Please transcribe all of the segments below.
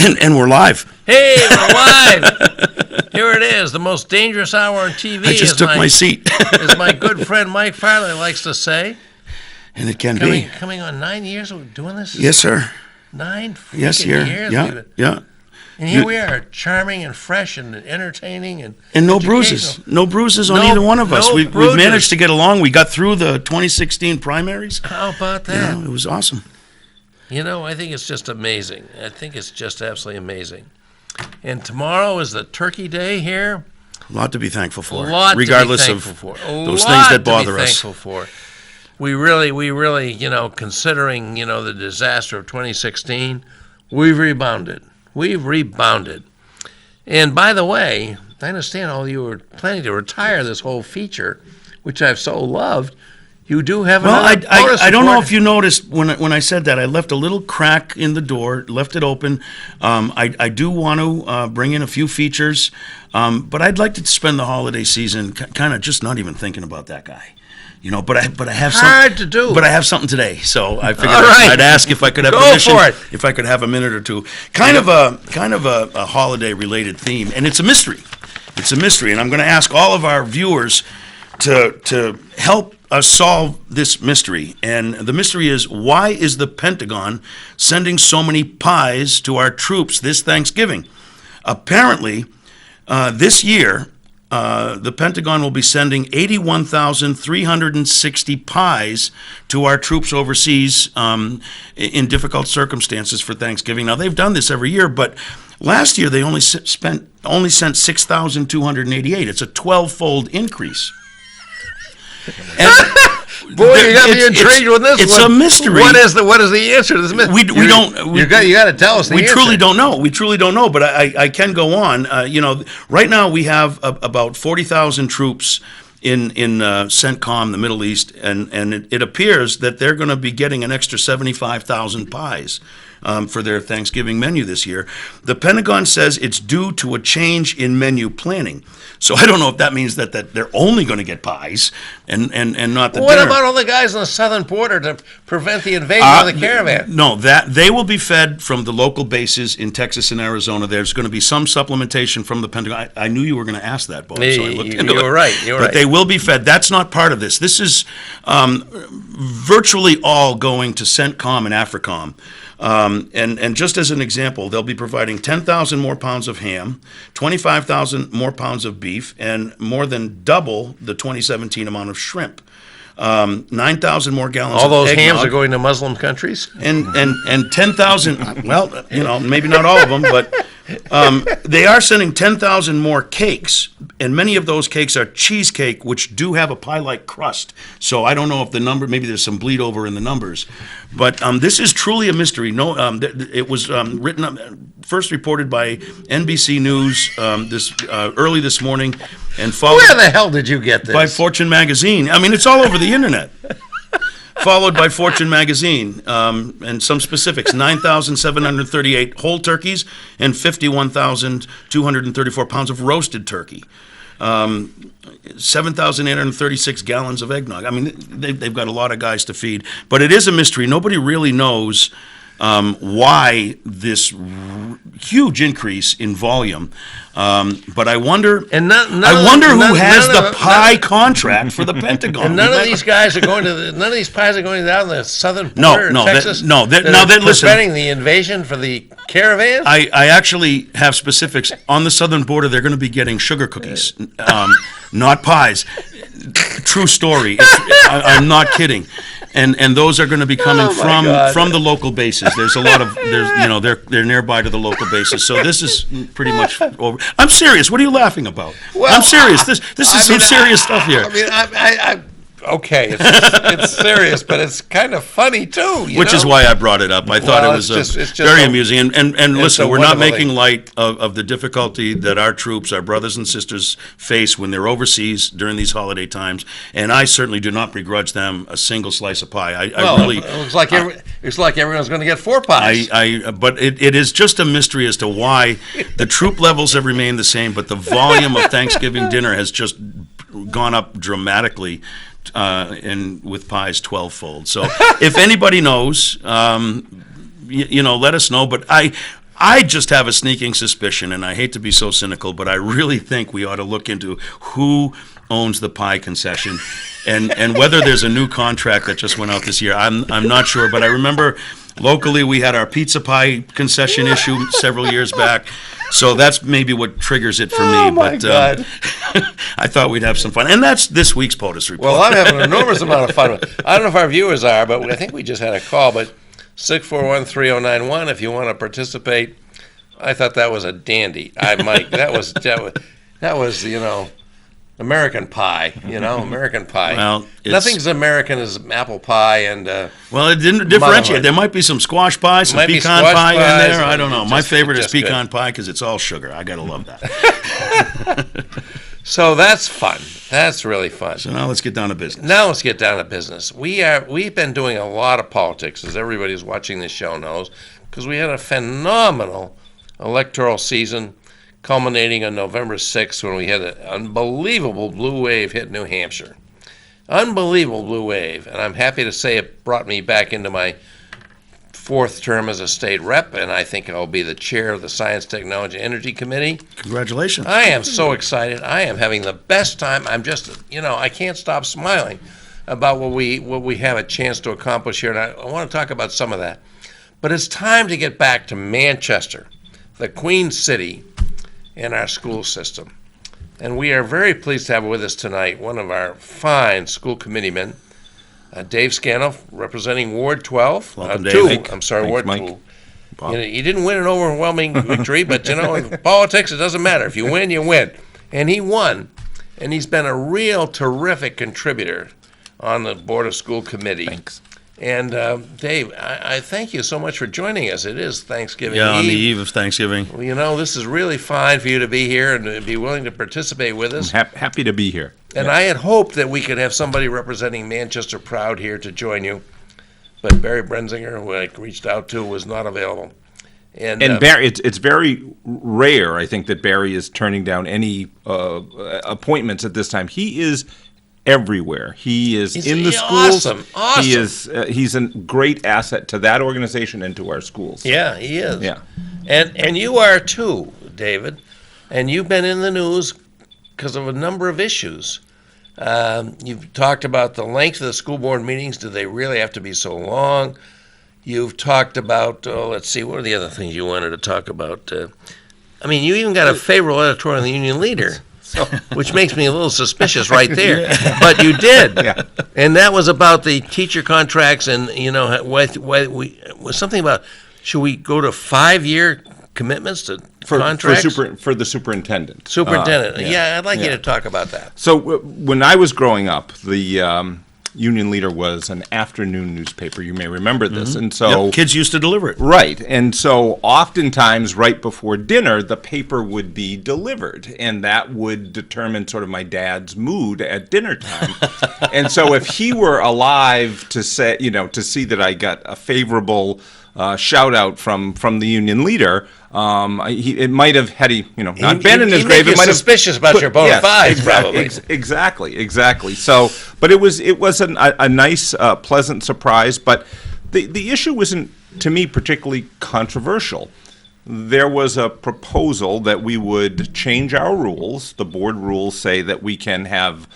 And we're live. Hey, we're live. Here it is, the most dangerous hour on TV. I just took my seat. As my good friend Mike Farley likes to say. And it can be. Coming on 9 years of doing this? Yes, sir. 9 yes, years? Yeah. And here we are, charming and fresh and entertaining and no bruises. No bruises on either one of us. We've managed to get along. We got through the 2016 primaries. How about that? It was awesome. I think it's just amazing. I think it's just absolutely amazing. And tomorrow is the Turkey Day here. A lot to be thankful for. Regardless of those things that bother us. Thankful for. We really, considering, the disaster of 2016, we've rebounded. And by the way, I understand all you were planning to retire this whole feature, which I've so loved. You do have another bonus I don't know if you noticed when I said that, I left a little crack in the door, left it open. I do want to bring in a few features, but I'd like to spend the holiday season kind of just not even thinking about that guy. But I have something hard to do. But I have something today, so I figured right. I'd ask if I could have permission, if I could have a minute or two. Kind of a holiday related theme, and it's a mystery. It's a mystery, and I'm going to ask all of our viewers to help us solve this mystery. And the mystery is, why is the Pentagon sending so many pies to our troops this Thanksgiving? Apparently, this year, the Pentagon will be sending 81,360 pies to our troops overseas in difficult circumstances for Thanksgiving. Now, they've done this every year, but last year they only sent 6,288. It's a 12-fold increase. And boy, you got me intrigued with this. It's a mystery. What is the answer to this mystery? We don't. You got to tell us the answer. We truly don't know. But I can go on. Right now we have about 40,000 troops in CENTCOM, the Middle East, and it appears that they're going to be getting an extra 75,000 pies for their Thanksgiving menu this year. The Pentagon says it's due to a change in menu planning. So I don't know if that means that they're only going to get pies and not the dinner. What about all the guys on the southern border to prevent the invasion of the caravan? No, that they will be fed from the local bases in Texas and Arizona. There's going to be some supplementation from the Pentagon. I knew you were going to ask that, Bob, so I looked into it. You were right. But they will be fed. That's not part of this. This is virtually all going to CENTCOM and AFRICOM. And just as an example, they'll be providing 10,000 more pounds of ham, 25,000 more pounds of beef, and more than double the 2017 amount of shrimp. 9,000 more gallons of eggnog. All those hams are going to Muslim countries? And 10,000, well, maybe not all of them, but they are sending 10,000 more cakes, and many of those cakes are cheesecake, which do have a pie-like crust. So I don't know if the number, maybe there's some bleed over in the numbers. But this is truly a mystery. No, it was first reported by NBC News early this morning, and followed. Where the hell did you get this? By Fortune magazine. I mean, it's all over the internet. Followed by Fortune magazine, and some specifics: 9,738 whole turkeys and 51,234 pounds of roasted turkey. 7,836 gallons of eggnog. I mean, they've got a lot of guys to feed, but it is a mystery. Nobody really knows why this huge increase in volume. But I wonder. Who has the pie contract for the Pentagon. And none of these pies are going down the southern border of Texas. Listen, preventing the invasion for the caravans. I actually have specifics on the southern border. They're going to be getting sugar cookies, not pies. True story. I'm not kidding. And those are going to be coming from the local bases. There's a lot of they're nearby to the local bases. So this is pretty much over. I'm serious. What are you laughing about? Well, I'm serious. This is some serious stuff here. Okay, it's serious, but it's kind of funny too. Which is why I brought it up. I thought it was very amusing. And listen, we're not making light of the difficulty that our troops, our brothers and sisters, face when they're overseas during these holiday times. And I certainly do not begrudge them a single slice of pie. It looks like everyone's going to get 4 pies. But it is just a mystery as to why the troop levels have remained the same, but the volume of Thanksgiving dinner has just gone up dramatically. And with pies 12-fold. So if anybody knows, let us know. But I just have a sneaking suspicion, and I hate to be so cynical, but I really think we ought to look into who owns the pie concession, and whether there's a new contract that just went out this year. I'm not sure, but I remember locally we had our pizza pie concession issue several years back, so that's maybe what triggers it for me. Oh my God. I thought we'd have some fun, and that's this week's POTUS report. Well, I'm having an enormous amount of fun with it. I don't know if our viewers are, but I think we just had a call, but 641-3091 if you want to participate. I thought that was a dandy. Mike, that was American pie, American pie. Well, nothing's American as apple pie and. Well, it didn't differentiate. There might be some squash pie, some pecan pie in there. I don't know. My favorite is pecan pie because it's all sugar. I gotta love that. So that's fun. That's really fun. So now let's get down to business. We've been doing a lot of politics, as everybody who's watching this show knows, because we had a phenomenal electoral season culminating on November 6th when we had an unbelievable blue wave hit New Hampshire. Unbelievable blue wave. And I'm happy to say it brought me back into my fourth term as a state rep, and I think I'll be the chair of the Science, Technology, and Energy Committee. Congratulations. I am so excited. I am having the best time. I'm just, I can't stop smiling about what we have a chance to accomplish here, and I want to talk about some of that. But it's time to get back to Manchester, the Queen City, and our school system. And we are very pleased to have with us tonight one of our fine school committeemen, Dave Scanoff, representing Ward 12. Welcome, Dave. Ward 2. You didn't win an overwhelming victory, but in politics it doesn't matter. If you win, you win. And he won. And he's been a real terrific contributor on the Board of School Committee. Thanks. And Dave, I thank you so much for joining us. It is Thanksgiving Eve. Yeah, on the eve of Thanksgiving. Well, this is really fine for you to be here and to be willing to participate with us. I'm happy to be here. And I had hoped that we could have somebody representing Manchester Proud here to join you, but Barry Brenzinger, who I reached out to, was not available. And Barry, it's very rare, I think, that Barry is turning down any appointments at this time. He is everywhere. He is in the schools. Awesome. He's a great asset to that organization and to our schools. Yeah, he is. Yeah. And you are too, David. And you've been in the news because of a number of issues. You've talked about the length of the school board meetings. Do they really have to be so long? You've talked about, let's see, what are the other things you wanted to talk about? You even got a favorable editorial in the Union Leader. Which makes me a little suspicious right there. Yeah. But you did. Yeah. And that was about the teacher contracts and, was something about, should we go to 5-year commitments to contracts? For the superintendent. Yeah, I'd like you to talk about that. So when I was growing up, the Union Leader was an afternoon newspaper. You may remember this. Mm-hmm. And so kids used to deliver it. Right. And so oftentimes right before dinner, the paper would be delivered, and that would determine sort of my dad's mood at dinner time. And so if he were alive to say, to see that I got a favorable shout out from the Union Leader, it might have, had he not been in his grave, it might have suspicious about your bona fides, probably. Exactly. So, but it was a nice, pleasant surprise. But the issue wasn't, to me, particularly controversial. There was a proposal that we would change our rules. The board rules say that we can have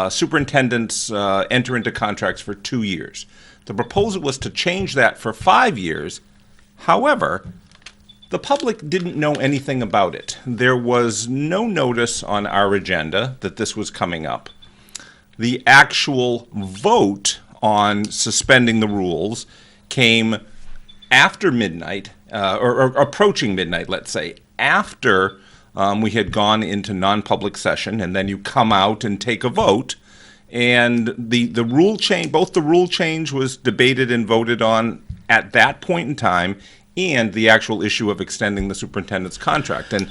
superintendents enter into contracts for 2 years. The proposal was to change that for 5 years. However, the public didn't know anything about it. There was no notice on our agenda that this was coming up. The actual vote on suspending the rules came after midnight, or approaching midnight, let's say, after we had gone into non-public session, and then you come out and take a vote. And the rule change, both the rule change was debated and voted on at that point in time, and the actual issue of extending the superintendent's contract. And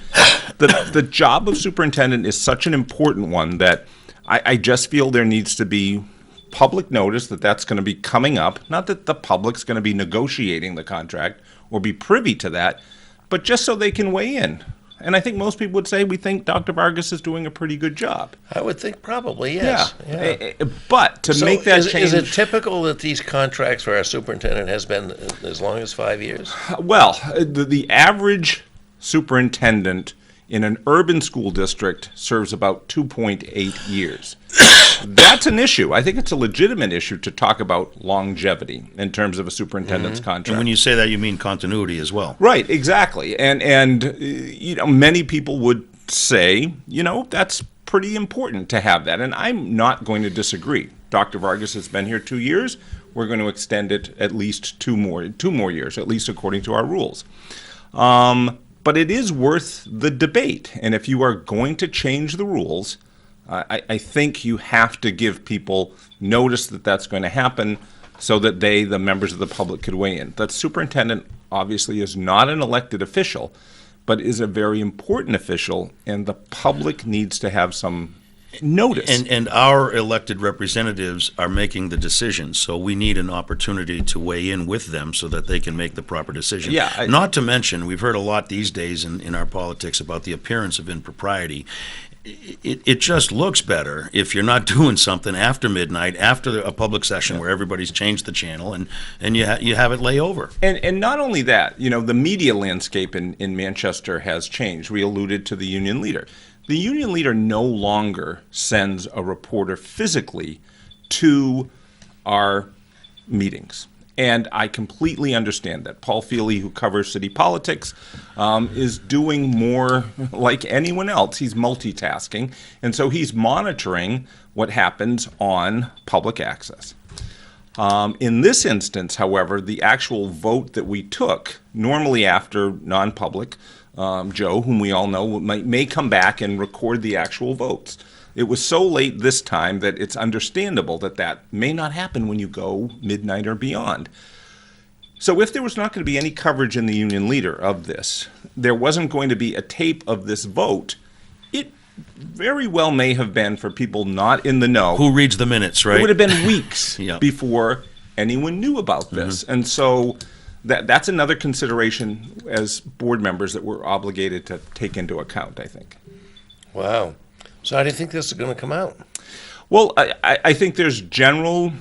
the job of superintendent is such an important one that I just feel there needs to be public notice that that's going to be coming up. Not that the public's going to be negotiating the contract or be privy to that, but just so they can weigh in. And I think most people would say we think Dr. Vargas is doing a pretty good job. I would think probably, yes. Yeah. But to make that change... Is it typical that these contracts for our superintendent has been as long as 5 years? Well, the average superintendent in an urban school district serves about 2.8 years. That's an issue. I think it's a legitimate issue to talk about longevity in terms of a superintendent's contract. And when you say that, you mean continuity as well. Right, exactly. And many people would say, that's pretty important to have that. And I'm not going to disagree. Dr. Vargas has been here 2 years. We're going to extend it at least two more years, at least according to our rules. But it is worth the debate. And if you are going to change the rules, I think you have to give people notice that that's going to happen so that the members of the public, could weigh in. That superintendent obviously is not an elected official, but is a very important official, and the public needs to have some notice. And our elected representatives are making the decisions, so we need an opportunity to weigh in with them so that they can make the proper decision. Yeah, Not to mention, we've heard a lot these days in our politics about the appearance of impropriety. It just looks better if you're not doing something after midnight, after a public session where everybody's changed the channel, and you have it lay over. And not only that, the media landscape in Manchester has changed. We alluded to the union leader. The union leader no longer sends a reporter physically to our meetings. And I completely understand that. Paul Feely, who covers city politics, is doing more like anyone else. He's multitasking. And so he's monitoring what happens on public access. In this instance, however, the actual vote that we took, normally after non-public, Joe, whom we all know, may come back and record the actual votes. It was so late this time that it's understandable that may not happen when you go midnight or beyond. So if there was not going to be any coverage in the union leader of this, there wasn't going to be a tape of this vote, it very well may have been for people not in the know. Who reads the minutes, right? It would have been weeks Yep. before anyone knew about this. And so that's another consideration as board members that we're obligated to take into account, I think. Wow. So how do you think this is going to come out? Well, I think there's general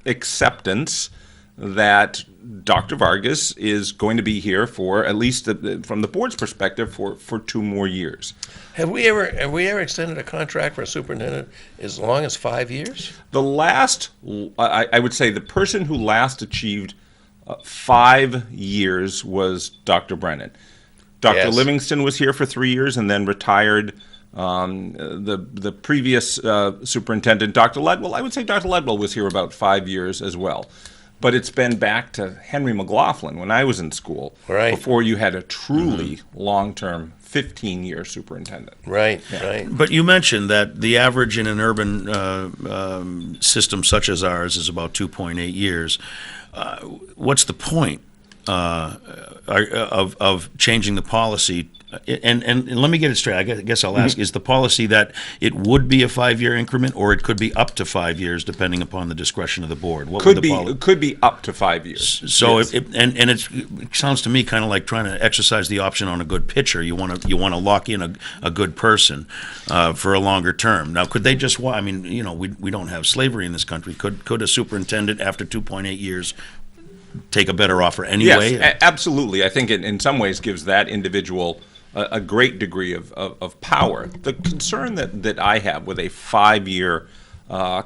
acceptance that Dr. Vargas is going to be here for, at least from the board's perspective, for 2 more years. Have we ever extended a contract for a superintendent as long as 5 years? The last, I would say, the person who last achieved 5 years was Dr. Brennan. Dr. Yes. Livingston was here for 3 years and then retired. The previous superintendent, Dr. Ledwell, I would say Dr. Ledwell was here about 5 years as well. But it's been back to Henry McLaughlin when I was in school, Right. before you had a truly long-term 15-year superintendent. Right, right. But you mentioned that the average in an urban system such as ours is about 2.8 years. What's the point of changing the policy? And let me get it straight. I guess I'll ask: is the policy that it would be a 5-year increment, or it could be up to 5 years, depending upon the discretion of the board? What would the It could be up to 5 years. So Yes. it sounds to me kind of like trying to exercise the option on a good pitcher. You want to lock in a good person for a longer term. Now, could they just? I mean, we don't have slavery in this country. Could a superintendent after 2.8 years take a better offer anyway? Yes, absolutely. I think it in some ways gives that individual a great degree of power. The concern that I have with a 5-year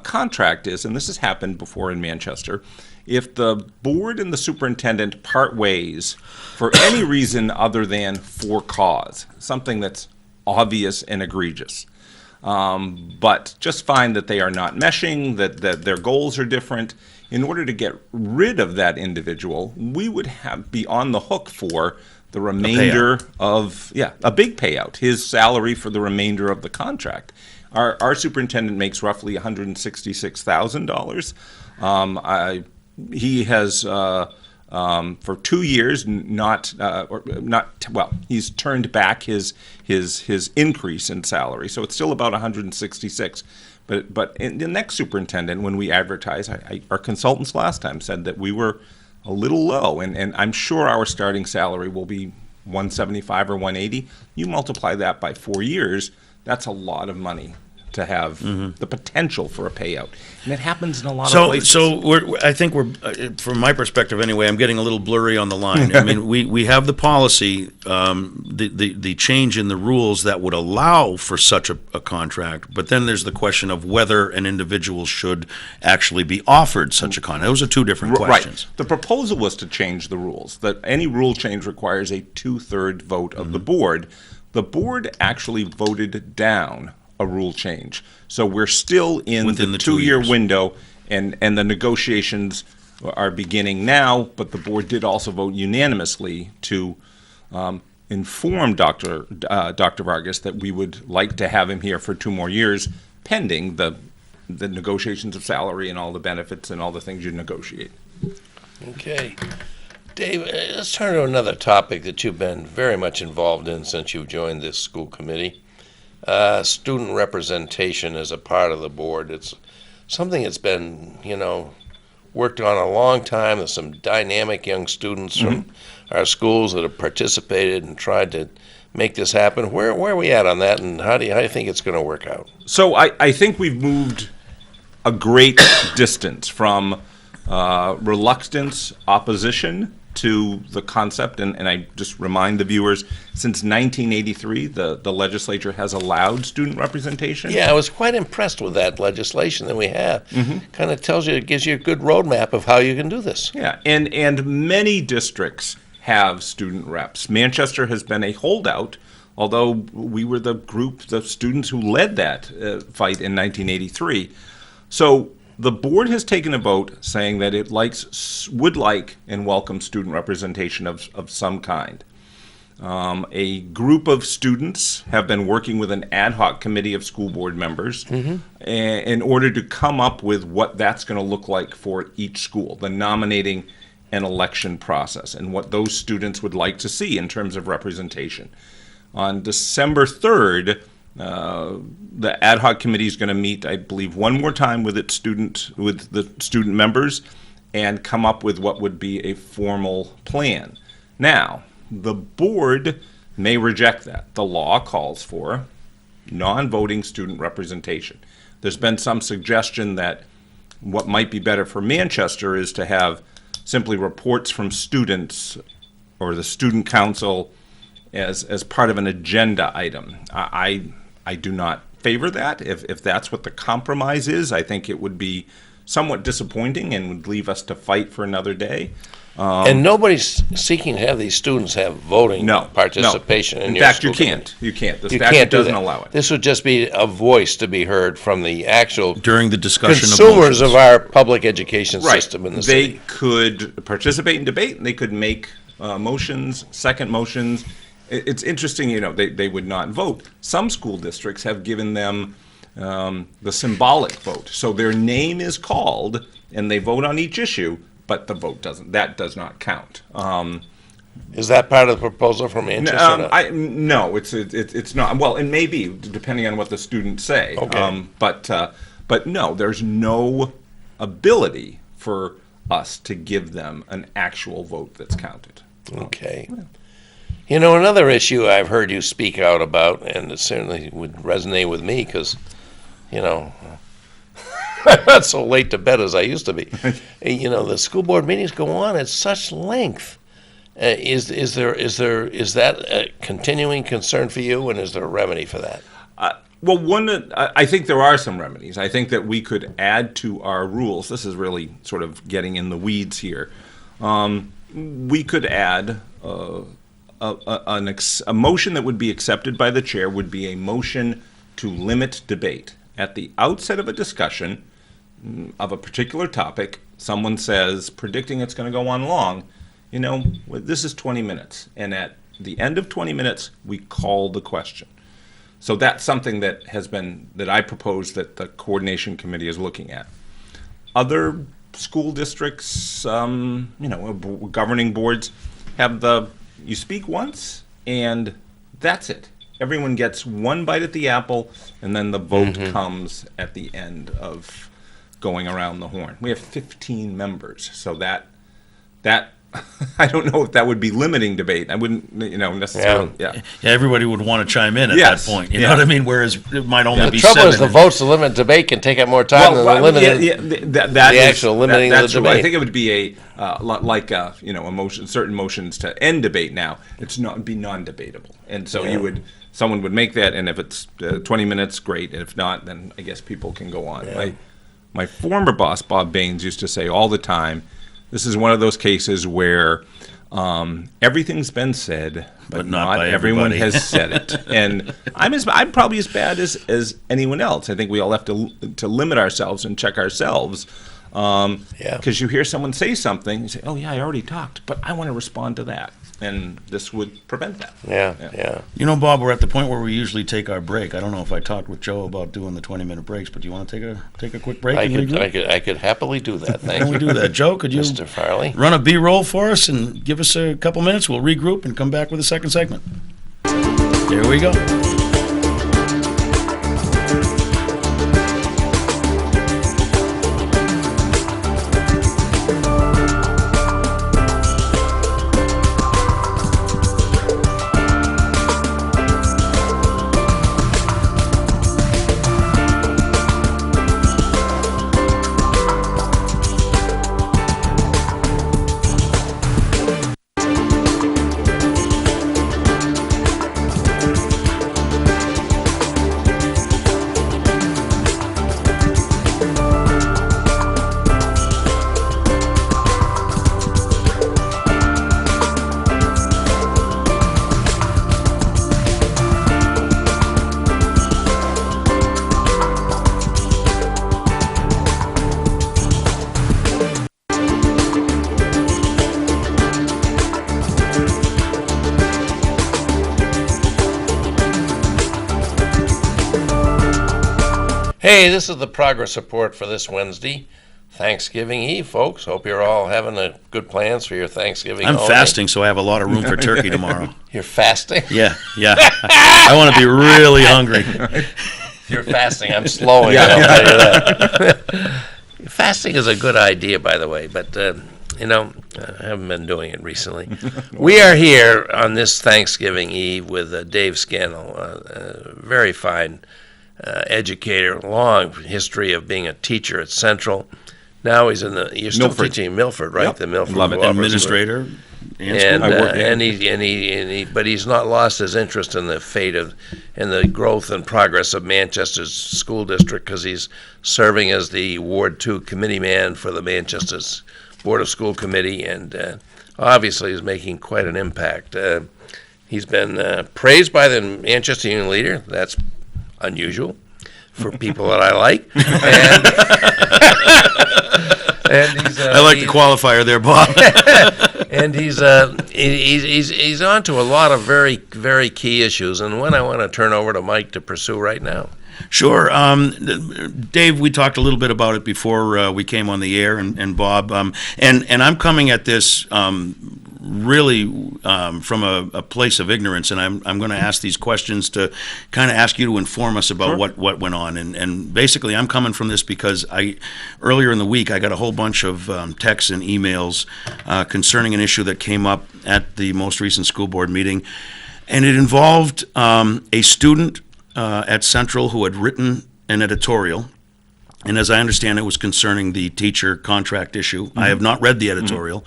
contract is, and this has happened before in Manchester, if the board and the superintendent part ways for any reason other than for cause, something that's obvious and egregious, but just find that they are not meshing, that their goals are different, in order to get rid of that individual, we would be on the hook for the remainder of a big payout, his salary for the remainder of the contract. Our superintendent makes roughly $166,000. He has for 2 years he's turned back his increase in salary, so it's still about 166. But in the next superintendent, when we advertise, our consultants last time said that we were a little low, and I'm sure our starting salary will be 175 or 180. You multiply that by 4 years, that's a lot of money to have the potential for a payout. And it happens in a lot of places. So I think from my perspective anyway, I'm getting a little blurry on the line. I mean, we have the policy, the change in the rules that would allow for such a contract, but then there's the question of whether an individual should actually be offered such a contract. Those are two different questions. Right. The proposal was to change the rules, that any rule change requires a 2/3 vote of the board. The board actually voted down a rule change. So we're still within the 2-year window, and the negotiations are beginning now, but the board did also vote unanimously to inform Dr. Vargas that we would like to have him here for 2 more years, pending the negotiations of salary and all the benefits and all the things you negotiate. Okay. Dave, let's turn to another topic that you've been very much involved in since you've joined this school committee. Student representation as a part of the board. It's something that's been, worked on a long time. There's some dynamic young students from our schools that have participated and tried to make this happen. Where are we at on that, and how do you think it's going to work out? So I think we've moved a great distance from reluctance, opposition to the concept, and I just remind the viewers, since 1983, the legislature has allowed student representation. Yeah, I was quite impressed with that legislation that we have. Kind of it gives you a good roadmap of how you can do this. Yeah, and many districts have student reps. Manchester has been a holdout, although we were the students who led that fight in 1983. So the board has taken a vote saying that it would like and welcome student representation of some kind. A group of students have been working with an ad hoc committee of school board members in order to come up with what that's going to look like for each school, the nominating and election process, and what those students would like to see in terms of representation. On December 3rd, the ad hoc committee is going to meet, I believe, one more time with the student members and come up with what would be a formal plan. Now, the board may reject that. The law calls for non-voting student representation. There's been some suggestion that what might be better for Manchester is to have simply reports from students or the student council as part of an agenda item. I do not favor that. If that's what the compromise is, I think it would be somewhat disappointing and would leave us to fight for another day. And nobody's seeking to have these students have voting participation in your school. In fact, you can't. The statute doesn't allow it. This would just be a voice to be heard from the actual during the discussion consumers of our public education system in the city. They could participate in debate, and they could make motions, second motions. It's interesting, they would not vote. Some school districts have given them the symbolic vote. So their name is called, and they vote on each issue, but the vote does not count. Is that part of the proposal from Manchester? No, it's not. Well, it may be, depending on what the students say. Okay. But no, there's no ability for us to give them an actual vote that's counted. Okay. Another issue I've heard you speak out about, and it certainly would resonate with me because, I'm not so late to bed as I used to be. The school board meetings go on at such length. Is that a continuing concern for you, and is there a remedy for that? Well, I think there are some remedies. I think that we could add to our rules. This is really sort of getting in the weeds here. We could add a motion that would be accepted by the chair would be a motion to limit debate. At the outset of a discussion of a particular topic, someone says, predicting it's going to go on long, this is 20 minutes. And at the end of 20 minutes, we call the question. So that's something that I propose that the coordination committee is looking at. Other school districts, governing boards have you speak once, and that's it. Everyone gets one bite at the apple, and then the vote comes at the end of going around the horn. We have 15 members, so that I don't know if that would be limiting debate. I wouldn't, necessarily. Yeah. Yeah, everybody would want to chime in at Yes, that point. You yeah. know what I mean? Whereas it might only The be trouble seven. is the votes to limit debate can take up more time than the limited. That is- actual limiting of the that's true. I debate. think it would be a motion, certain motions to end debate. Now it's not be non-debatable, and so someone would make that, and if it's 20 minutes, great. And if not, then I guess people can go on. My former boss, Bob Baines, used to say all the time, "This is one of those cases where." Everything's been said, but not by everyone everybody. has said it. And I'm probably as bad as anyone else. I think we all have to limit ourselves and check ourselves. Because you hear someone say something, you say, "Oh yeah, I already talked, but I want to respond to that," and this would prevent that. Yeah. You know, Bob, we're at the point where we usually take our break. I don't know if I talked with Joe about doing the 20-minute breaks, but do you want to take a quick break? I and regroup? could happily do that. Why Thank don't we you, do that? Joe, could you Mr. Farley. run a B-roll for us and give us a couple minutes? We'll regroup and come back with a second segment. There we go. Hey, this is the progress report for this Wednesday, Thanksgiving Eve, folks. Hope you're all having good plans for your Thanksgiving. I'm holiday. fasting, so I have a lot of room for turkey tomorrow. You're fasting? Yeah. I want to be really hungry. You're fasting. I'm slowing. I'll tell you that. Fasting is a good idea, by the way, but I haven't been doing it recently. We are here on this Thanksgiving Eve with Dave Scannell, a very fine educator, long history of being a teacher at Central. Now he's you're still Milford. teaching in Milford, right? Yep. The Milford Love it. Cooperative School. Administrator. And I work there. but he's not lost his interest in the fate of and the growth and progress of Manchester's school district, because he's serving as the Ward 2 committee man for the Manchester's Board of School Committee, and obviously is making quite an impact. He's been praised by the Manchester Union leader. That's unusual for people that I like. And he's, I like the qualifier there, Bob. and he's on to a lot of very, very key issues, and one I want to turn over to Mike to pursue right now. Sure. Dave, we talked a little bit about it before we came on the air, and Bob, and I'm coming at this really from a place of ignorance, and I'm going to ask these questions to kind of ask you to inform us about what went on. And basically, I'm coming from this because earlier in the week, I got a whole bunch of texts and emails concerning an issue that came up at the most recent school board meeting, and it involved a student at Central who had written an editorial. And as I understand, it was concerning the teacher contract issue. Mm-hmm. I have not read the editorial,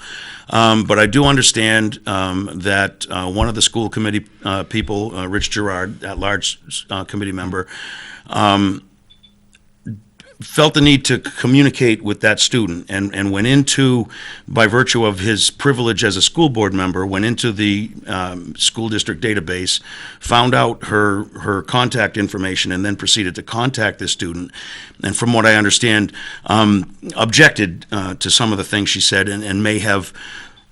but I do understand that one of the school committee people, Rich Gerard, at-large committee member, felt the need to communicate with that student and went into, by virtue of his privilege as a school board member, went into the school district database, found out her contact information, and then proceeded to contact this student. And from what I understand, objected to some of the things she said and may have,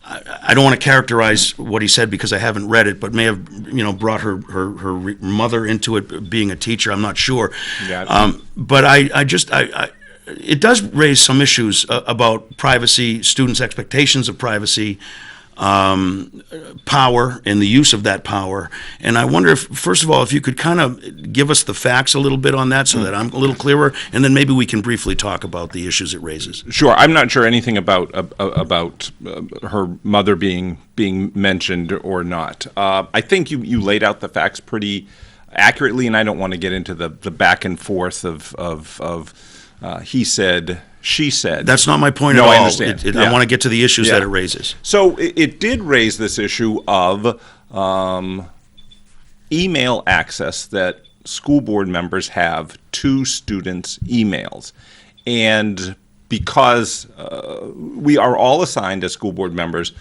I don't want to characterize what he said because I haven't read it, but may have, brought her mother into it, being a teacher. I'm not sure. Yeah. But it does raise some issues about privacy, students' expectations of privacy, power and the use of that power. And I wonder if, first of all, if you could kind of give us the facts a little bit on that so that I'm a little clearer, and then maybe we can briefly talk about the issues it raises. Sure. I'm not sure anything about her mother being mentioned or not. I think you laid out the facts pretty accurately, and I don't want to get into the back and forth of he said, she said. That's not my point at No, all. I understand. I want to get to the issues that it raises. So it did raise this issue of email access that school board members have to students' emails. And because we are all assigned as school board members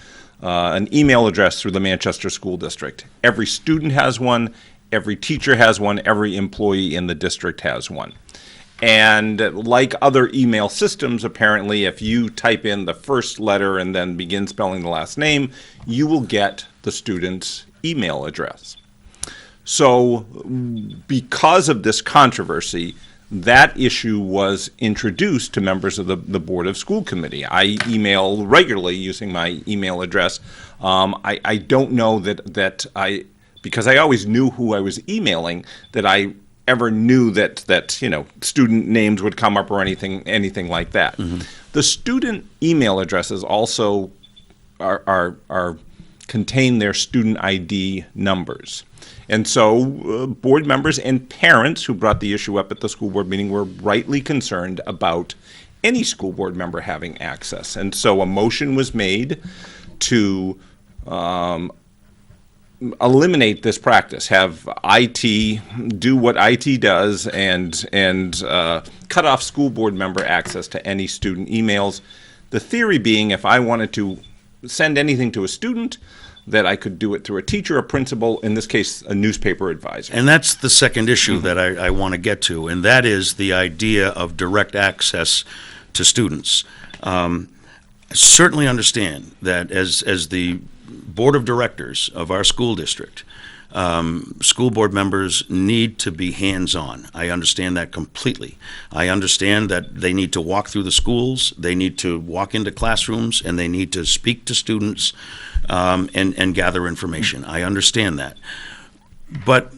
an email address through the Manchester School District. Every student has one, every teacher has one, every employee in the district has one. And like other email systems, apparently, if you type in the first letter and then begin spelling the last name, you will get the student's email address. So because of this controversy, that issue was introduced to members of the Board of School Committee. I email regularly using my email address. I don't know that because I always knew who I was emailing, that I ever knew that student names would come up or anything like that. Mm-hmm. The student email addresses also are contain their student ID numbers. And so board members and parents who brought the issue up at the school board meeting were rightly concerned about any school board member having access. And so a motion was made to eliminate this practice, have IT do what IT does and cut off school board member access to any student emails. The theory being, if I wanted to send anything to a student, that I could do it through a teacher, a principal, in this case, a newspaper advisor. And that's the second issue that I want to get to, and that is the idea of direct access to students. I certainly understand that as the board of directors of our school district, school board members need to be hands-on. I understand that completely. I understand that they need to walk through the schools, they need to walk into classrooms, and they need to speak to students and gather information. I understand that. But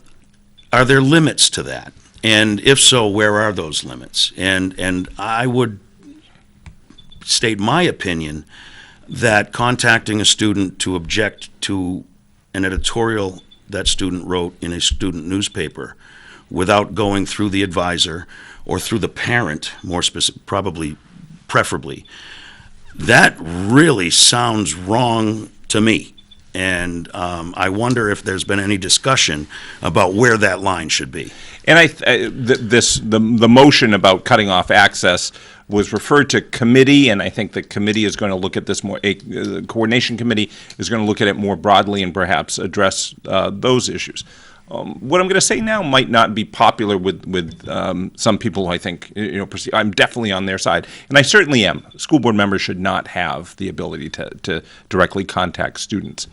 are there limits to that? And if so, where are those limits? And I would state my opinion that contacting a student to object to an editorial that student wrote in a student newspaper without going through the advisor or through the parent, more specific, preferably, that really sounds wrong to me. And I wonder if there's been any discussion about where that line should be. And the motion about cutting off access was referred to committee, and I think the committee is going to look at this more. The coordination committee is going to look at it more broadly and perhaps address those issues. What I'm going to say now might not be popular with some people. I think I'm definitely on their side, and I certainly am. School board members should not have the ability to directly contact students.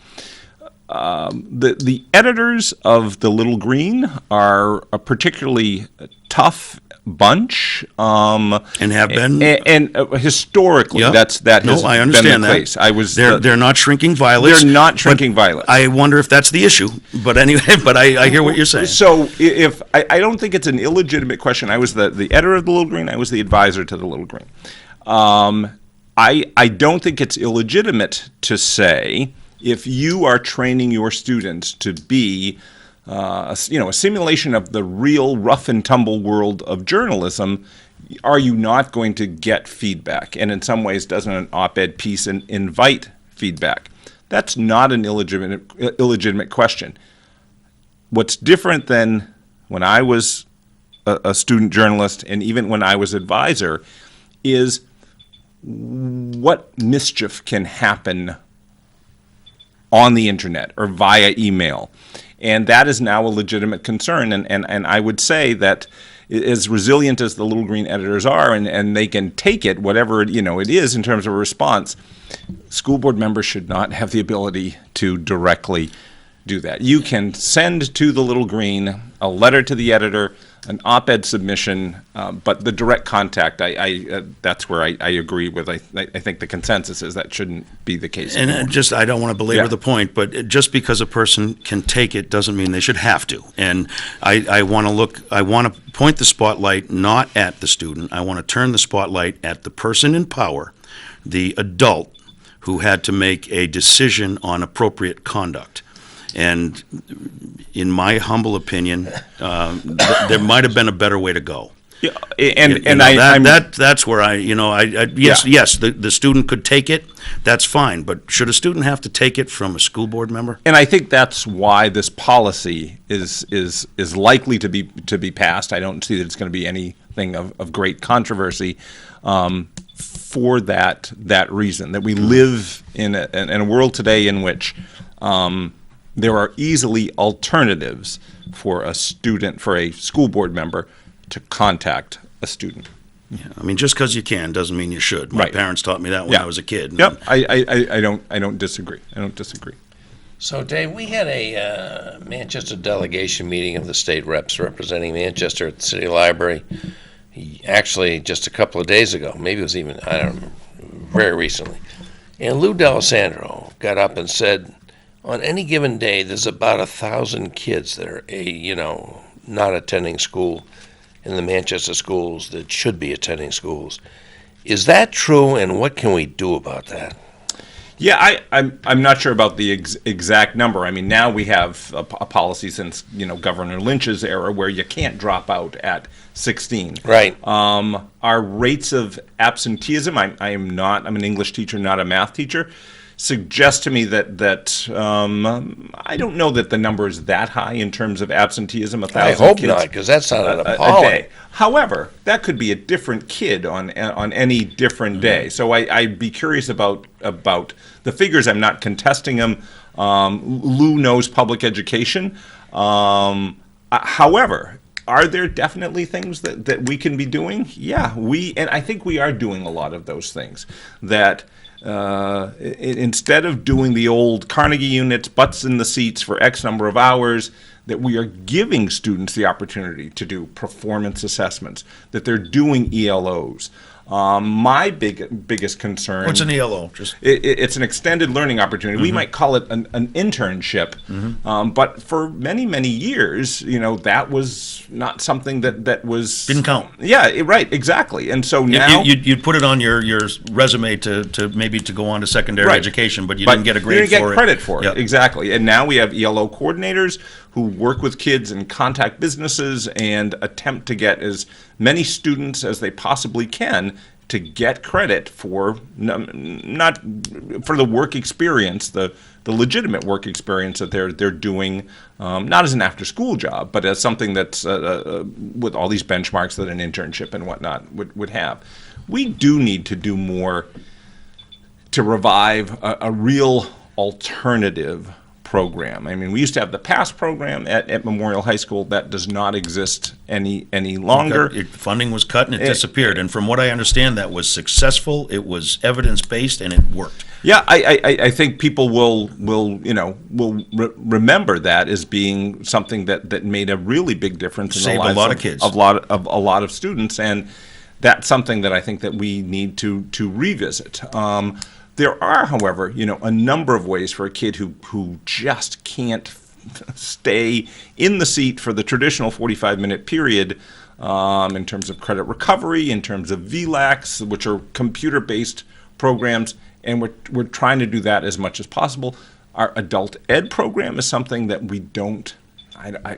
The editors of the Little Green are a particularly tough bunch, and have been, and historically, yeah. that has I understand been the case. They're not shrinking violets. They're not shrinking violets. I wonder if that's the issue. But anyway, I hear what you're saying. So if I don't think it's an illegitimate question. I was the editor of the Little Green. I was the advisor to the Little Green. I don't think it's illegitimate to say, if you are training your students to be a simulation of the real rough and tumble world of journalism, are you not going to get feedback? And in some ways, doesn't an op-ed piece invite feedback? That's not an illegitimate question. What's different than when I was a student journalist and even when I was advisor is what mischief can happen on the internet or via email. And that is now a legitimate concern. And I would say that as resilient as the Little Green editors are, and they can take it, whatever it is in terms of a response, school board members should not have the ability to directly do that. You can send to the Little Green a letter to the editor an op-ed submission, but the direct contact, that's where I agree with. I think the consensus is that shouldn't be the case. And I don't want to belabor Yeah. the point, but just because a person can take it doesn't mean they should have to. And I want to point the spotlight not at the student. I want to turn the spotlight at the person in power, the adult who had to make a decision on appropriate conduct. And in my humble opinion, there might have been a better way to go. Yeah, That's where yes, the student could take it, that's fine, but should a student have to take it from a school board member? And I think that's why this policy is likely to be passed. I don't see that it's going to be anything of great controversy, for that reason, that we live in a world today in which there are easily alternatives for a school board member to contact a student. Yeah, I mean, just because you can doesn't mean you should. My Right. parents taught me that when Yeah. I was a kid. Yep, I don't disagree. So, Dave, we had a Manchester delegation meeting of the state reps representing Manchester at the City Library. Actually, just a couple of days ago, maybe it was even, I don't remember, very recently. And Lou D'Alessandro got up and said, on any given day, there's about 1,000 kids that are, not attending school in the Manchester schools that should be attending schools. Is that true, and what can we do about that? Yeah, I'm not sure about the exact number. I mean, now we have a policy since Governor Lynch's era where you can't drop out at 16. Right. Our rates of absenteeism, I'm an English teacher, not a math teacher, suggest to me that I don't know that the number is that high in terms of absenteeism. 1,000 I hope kids not, because that sounded a appalling. day. However, that could be a different kid on any different day. So I'd be curious about the figures. I'm not contesting them. Lou knows public education. However, are there definitely things that we can be doing? Yeah, and I think we are doing a lot of those things. That instead of doing the old Carnegie units, butts in the seats for X number of hours, that we are giving students the opportunity to do performance assessments, that they're doing ELOs. My biggest concern. What's an ELO? It's an extended learning opportunity. Mm-hmm. We might call it an internship, mm-hmm. But for many years, that was not something that was didn't count. Yeah, right, exactly. And so now you'd put it on your resume to maybe to go on to secondary education, but you didn't get a grade for it. You didn't get credit for it. Yep. Exactly. And now we have ELO coordinators who work with kids and contact businesses and attempt to get as many students as they possibly can to get credit for not for the work experience, the legitimate work experience that they're doing, not as an after-school job, but as something that's with all these benchmarks that an internship and whatnot would have. We do need to do more to revive a real alternative program. I mean, we used to have the PASS program at Memorial High School. That does not exist any longer. Funding was cut and it disappeared. And from what I understand, that was successful. It was evidence-based and it worked. Yeah, I think people will remember that as being something that made a really big difference in the lives of a lot of kids, of a lot of students, and that's something that I think that we need to revisit. There are, however, a number of ways for a kid who just can't stay in the seat for the traditional 45-minute period, in terms of credit recovery, in terms of VLACs, which are computer-based programs, and we're trying to do that as much as possible. Our adult ed program is something that we don't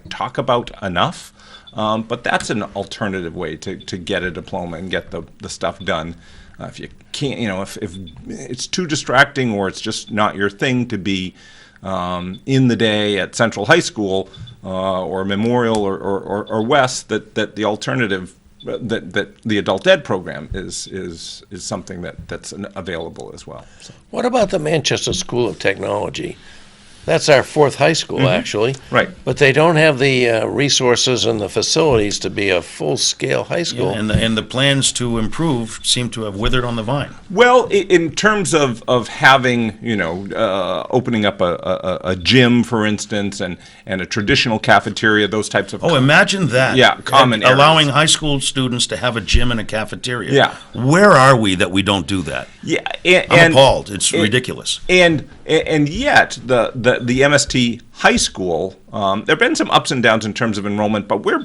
talk about enough, but that's an alternative way to get a diploma and get the stuff done. If you can't, if it's too distracting or it's just not your thing to be in the day at Central High School or Memorial or West, that the alternative, that the adult ed program is something that's available as well. So. What about the Manchester School of Technology? That's our fourth high school, actually. Right. But they don't have the resources and the facilities to be a full-scale high school. And the plans to improve seem to have withered on the vine. Well, in terms of having, opening up a gym, for instance, and a traditional cafeteria, those types of. Oh, imagine that. Yeah, common areas. Allowing high school students to have a gym and a cafeteria. Yeah. Where are we that we don't do that? Yeah, I'm appalled. It's ridiculous. And yet the MST high school, there have been some ups and downs in terms of enrollment, but we're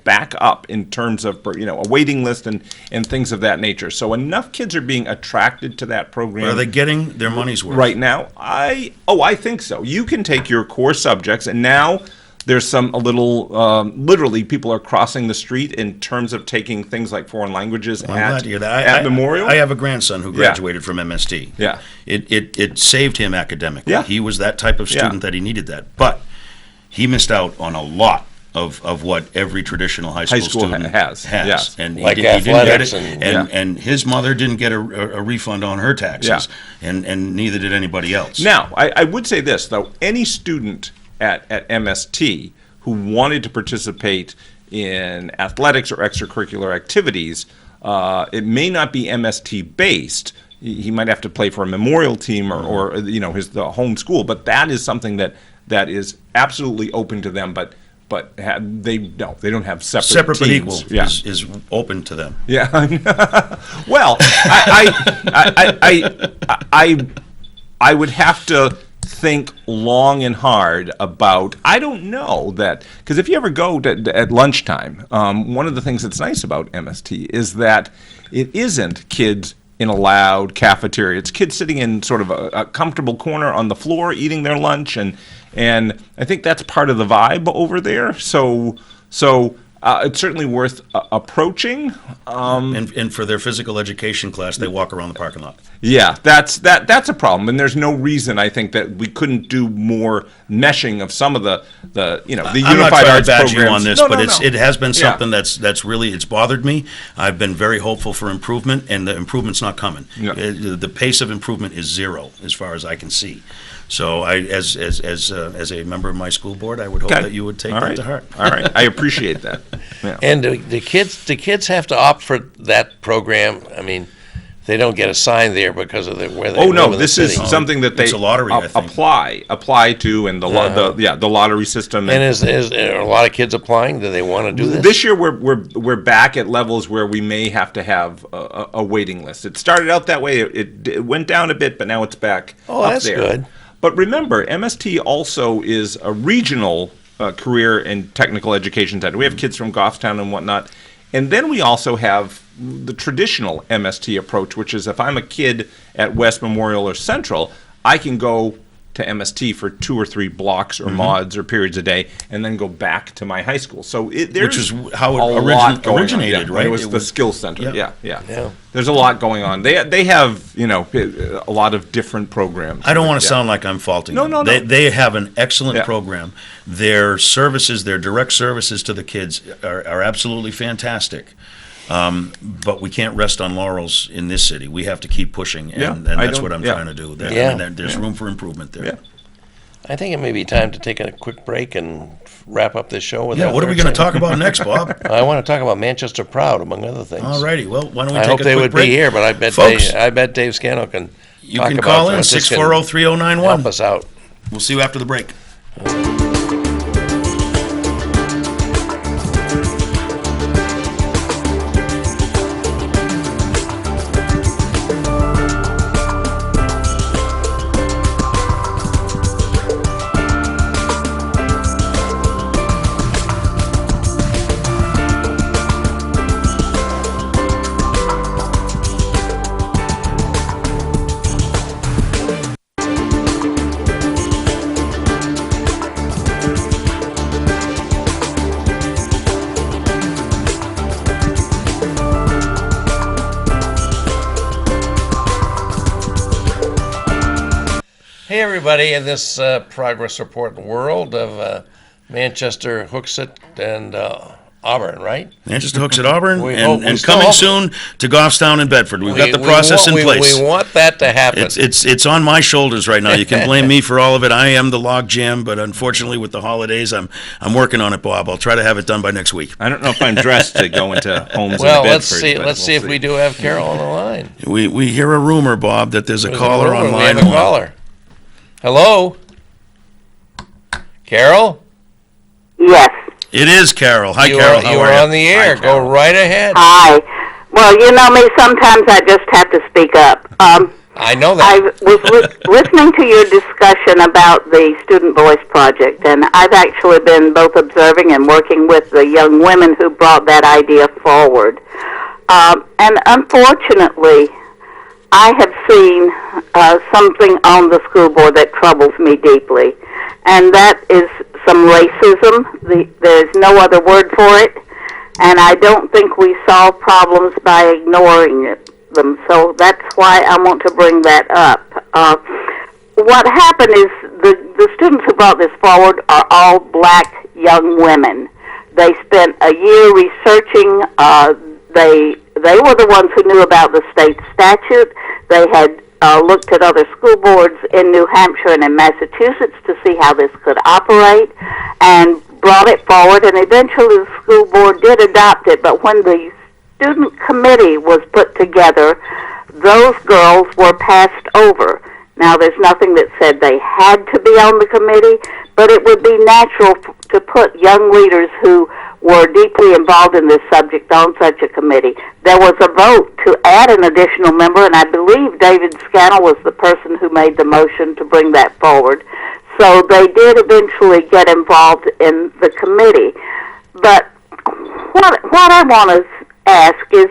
back up in terms of a waiting list and things of that nature. So enough kids are being attracted to that program. Are they getting their money's worth? Right now? I think so. You can take your core subjects, and now there's literally people are crossing the street in terms of taking things like foreign languages I'm glad to hear that. at Memorial. I have a grandson who graduated from MST. Yeah. It saved him academically. Yeah. He was that type of student that he needed that. But he missed out on a lot of what every traditional high school student has. Yes. And Like he didn't get athletics it. and- And his mother didn't get a refund on her taxes. And neither did anybody else. Now, I would say this, though. Any student at MST who wanted to participate in athletics or extracurricular activities, it may not be MST based. He might have to play for a Memorial team or the home school, but that is something that is absolutely open to them. But they don't have separate Separate but teams. equal is open to them. Yeah. Well, I would have to think long and hard about. I don't know that, because if you ever go at lunchtime, one of the things that's nice about MST is that it isn't kids in a loud cafeteria. It's kids sitting in sort of a comfortable corner on the floor eating their lunch, and I think that's part of the vibe over there. So it's certainly worth approaching. And for their physical education class, they walk around the parking lot. Yeah, that's a problem, and there's no reason I think that we couldn't do more meshing of some of the I'm not unified trying arts to badge programs. you on this, No, but no, it no. has been Yeah. something that's really it's bothered me. I've been very hopeful for improvement, and the improvement's not coming. Yeah. The pace of improvement is zero, as far as I can see. So, as a member of my school board, I would hope Okay. that you would take All that right. to heart. All right, I appreciate that. Yeah. And the kids have to opt for that program. I mean, they don't get assigned there because of where they Oh live no, in the this is city. something that they It's a lottery, I think. apply to, and the lottery system. And is are a lot of kids applying? Do they want to do this? This year we're back at levels where we may have to have a waiting list. It started out that way. It went down a bit, but now it's back Oh, up that's there. good. But remember, MST also is a regional career and technical education center. We have kids from Goffstown and whatnot. And then we also have the traditional MST approach, which is if I'm a kid at West Memorial or Central, I can go to MST for 2 or 3 blocks or mods or periods a day, and then go back to my high school. So there's Which is how it a lot going on. originated, Yeah, right? It was It the was- skill center. Yeah. Yeah. There's a lot going on. They have a lot of different programs. I don't want to Yeah. sound like I'm faulting No, them. no, no. They have an excellent Yeah. program. Their services, their direct services to the kids are absolutely fantastic. But we can't rest on laurels in this city. We have to keep pushing, and, Yeah, and I that's don't- what I'm yeah. trying to do. Yeah. There's room for improvement there. Yeah. I think it may be time to take a quick break and wrap up this show with Yeah, that what are we third going to talk segment. about next, Bob? I want to talk about Manchester Proud, among other things. All righty. Well, why don't we I take hope a they quick would break? be here, but I bet Folks, Dave Scannell can you talk can about call in this. This can 640-3091. help us out. We'll see you after the break. Hey, everybody, in this progress report world of Manchester, Hooksett, and Auburn, right? Manchester Hooks at Auburn, We and, hope- we and still coming hope- soon to Goffstown and Bedford. We've got the We process want- in place. We want that to happen. It's on my shoulders right now. You can blame me for all of it. I am the log jam, but unfortunately, with the holidays, I'm working on it, Bob. I'll try to have it done by next week. I don't know if I'm dressed to go into homes Well, in Bedford. let's see. but Let's we'll see if we do have Carol on the line. We hear a rumor, Bob, that there's a caller We on have line a one. caller. Hello, Carol. Yes. It is Carol. Hi, you Carol. are, How you are are you? on the air. Hi, Go Carol. right ahead. Hi. Well, you know me, sometimes I just have to speak up. I know I that. was listening to your discussion about the Student Voice Project, and I've actually been both observing and working with the young women who brought that idea forward. And unfortunately, I have seen something on the school board that troubles me deeply, and that is some racism. There's no other word for it, and I don't think we solve problems by ignoring them. So that's why I want to bring that up. What happened is the students who brought this forward are all black young women. They spent a year researching. They were the ones who knew about the state statute. They had looked at other school boards in New Hampshire and in Massachusetts to see how this could operate, and brought it forward, and eventually the school board did adopt it. But when the student committee was put together, those girls were passed over. Now, there's nothing that said they had to be on the committee, but it would be natural to put young leaders who were deeply involved in this subject on such a committee. There was a vote to add an additional member, and I believe David Scannell was the person who made the motion to bring that forward. So they did eventually get involved in the committee. But what I want to ask is